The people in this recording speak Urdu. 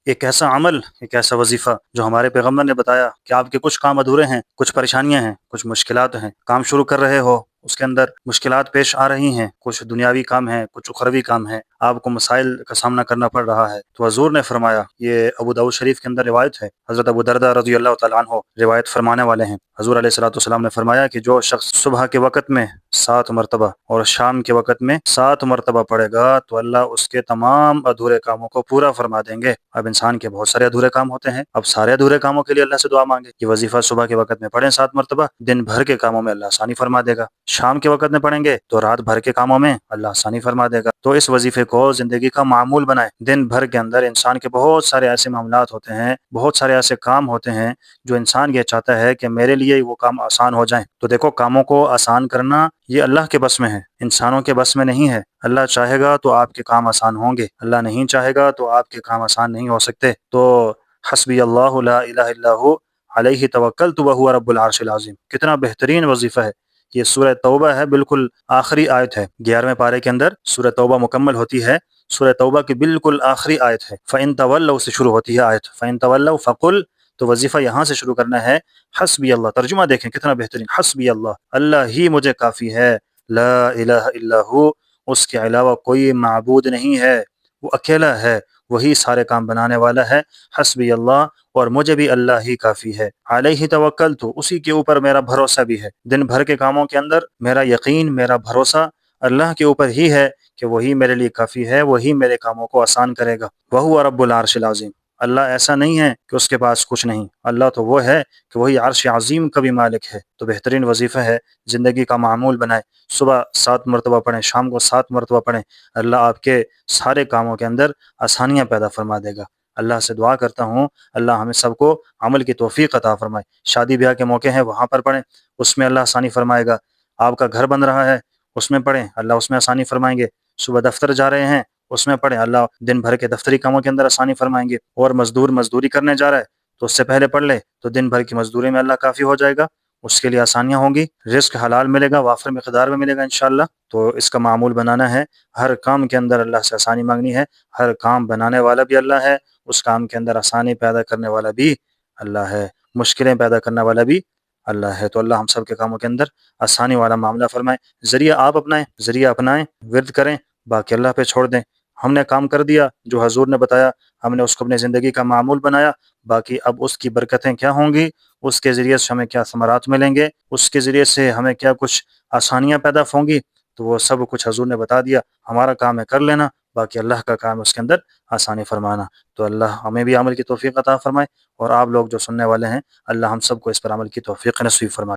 ایک ایسا عمل، ایک ایسا وظیفہ جو ہمارے پیغمبر نے بتایا کہ آپ کے کچھ کام ادھورے ہیں، کچھ پریشانیاں ہیں، کچھ مشکلات ہیں، کام شروع کر رہے ہو اس کے اندر مشکلات پیش آ رہی ہیں، کچھ دنیاوی کام ہیں، کچھ اخروی کام ہیں، آپ کو مسائل کا سامنا کرنا پڑ رہا ہے، تو حضور نے فرمایا، یہ ابو داؤد شریف کے اندر روایت ہے، حضرت ابو دردہ رضی اللہ تعالیٰ عنہ روایت فرمانے والے ہیں، حضور علیہ الصلوۃ والسلام نے فرمایا کہ جو شخص صبح کے وقت میں 7 مرتبہ اور شام کے وقت میں 7 مرتبہ پڑھے گا تو اللہ اس کے تمام ادھورے کاموں کو پورا فرما دیں گے۔ اب انسان کے بہت سارے ادھورے کام ہوتے ہیں، اب سارے ادھورے کاموں کے لیے اللہ سے دعا مانگے کہ وظیفہ صبح کے وقت میں پڑھیں 7 مرتبہ، دن بھر کے کاموں میں اللہ آسانی فرما دے گا، شام کے وقت میں پڑھیں گے تو رات بھر کے کاموں میں اللہ آسانی فرما دے گا۔ تو اس وظیفے کو زندگی کا معمول بنائے۔ دن بھر کے اندر انسان کے بہت سارے ایسے معاملات ہوتے ہیں، بہت سارے ایسے کام ہوتے ہیں جو انسان یہ چاہتا ہے کہ میرے لیے وہ کام آسان ہو جائیں۔ تو دیکھو، کاموں کو آسان کرنا یہ اللہ کے بس میں ہے، انسانوں کے بس میں نہیں ہے۔ اللہ چاہے گا تو آپ کے کام آسان ہوں گے، اللہ نہیں چاہے گا تو آپ کے کام آسان نہیں ہو سکتے۔ تو حسبی اللہ لا الہ الا ہو علیہ توکلت وہو رب العرش العظیم، کتنا بہترین وظیفہ ہے۔ یہ سورہ توبہ ہے، بالکل آخری آیت ہے، 11ویں پارے کے اندر سورہ توبہ مکمل ہوتی ہے، سورہ توبہ کی بالکل آخری آیت ہے، فَإِن تَوَلَّوْا سے شروع ہوتی ہے آیت، فَإِن تَوَلَّوْا فَقُلْ، تو وظیفہ یہاں سے شروع کرنا ہے، حسبی اللہ، ترجمہ دیکھیں کتنا بہترین، حسبی اللہ، اللہ ہی مجھے کافی ہے، لا الہ الا ہو، اس کے علاوہ کوئی معبود نہیں ہے، وہ اکیلا ہے، وہی سارے کام بنانے والا ہے، حسبی اللہ، اور مجھے بھی اللہ ہی کافی ہے، علیہ توکلت، اسی کے اوپر میرا بھروسہ بھی ہے، دن بھر کے کاموں کے اندر میرا یقین، میرا بھروسہ اللہ کے اوپر ہی ہے کہ وہی میرے لیے کافی ہے، وہی میرے کاموں کو آسان کرے گا، وہو رب العرش العظیم، اللہ ایسا نہیں ہے کہ اس کے پاس کچھ نہیں، اللہ تو وہ ہے کہ وہی عرش عظیم کا بھی مالک ہے۔ تو بہترین وظیفہ ہے، زندگی کا معمول بنائے، صبح 7 مرتبہ پڑھیں، شام کو 7 مرتبہ پڑھیں، اللہ آپ کے سارے کاموں کے اندر آسانیاں پیدا فرما دے گا۔ اللہ سے دعا کرتا ہوں اللہ ہمیں سب کو عمل کی توفیق عطا فرمائے۔ شادی بیاہ کے موقع ہیں وہاں پر پڑھیں، اس میں اللہ آسانی فرمائے گا۔ آپ کا گھر بن رہا ہے اس میں پڑھیں، اللہ اس میں آسانی فرمائیں گے۔ صبح دفتر جا رہے ہیں اس میں پڑھیں، اللہ دن بھر کے دفتری کاموں کے اندر آسانی فرمائیں گے۔ اور مزدور مزدوری کرنے جا رہا ہے تو اس سے پہلے پڑھ لے تو دن بھر کی مزدوری میں اللہ کافی ہو جائے گا، اس کے لیے آسانیاں ہوں گی، رزق حلال ملے گا، وافر مقدار میں ملے گا انشاءاللہ۔ تو اس کا معمول بنانا ہے، ہر کام کے اندر اللہ سے آسانی مانگنی ہے، ہر کام بنانے والا بھی اللہ ہے، اس کام کے اندر آسانی پیدا کرنے والا بھی اللہ ہے، مشکلیں پیدا کرنے والا بھی اللہ ہے۔ تو اللہ ہم سب کے کاموں کے اندر آسانی والا معاملہ فرمائے۔ ذریعہ آپ اپنائیں، ذریعہ اپنائیں، ورد کریں، باقی اللہ پہ چھوڑ دیں۔ ہم نے کام کر دیا جو حضور نے بتایا، ہم نے اس کو اپنے زندگی کا معمول بنایا، باقی اب اس کی برکتیں کیا ہوں گی، اس کے ذریعے سے ہمیں کیا ثمرات ملیں گے، اس کے ذریعے سے ہمیں کیا کچھ آسانیاں پیدا ہوں گی، تو وہ سب کچھ حضور نے بتا دیا۔ ہمارا کام ہے کر لینا، باقی اللہ کا کام ہے اس کے اندر آسانی فرمانا۔ تو اللہ ہمیں بھی عمل کی توفیق عطا فرمائے، اور آپ لوگ جو سننے والے ہیں اللہ ہم سب کو اس پر عمل کی توفیق نصیب فرمائے۔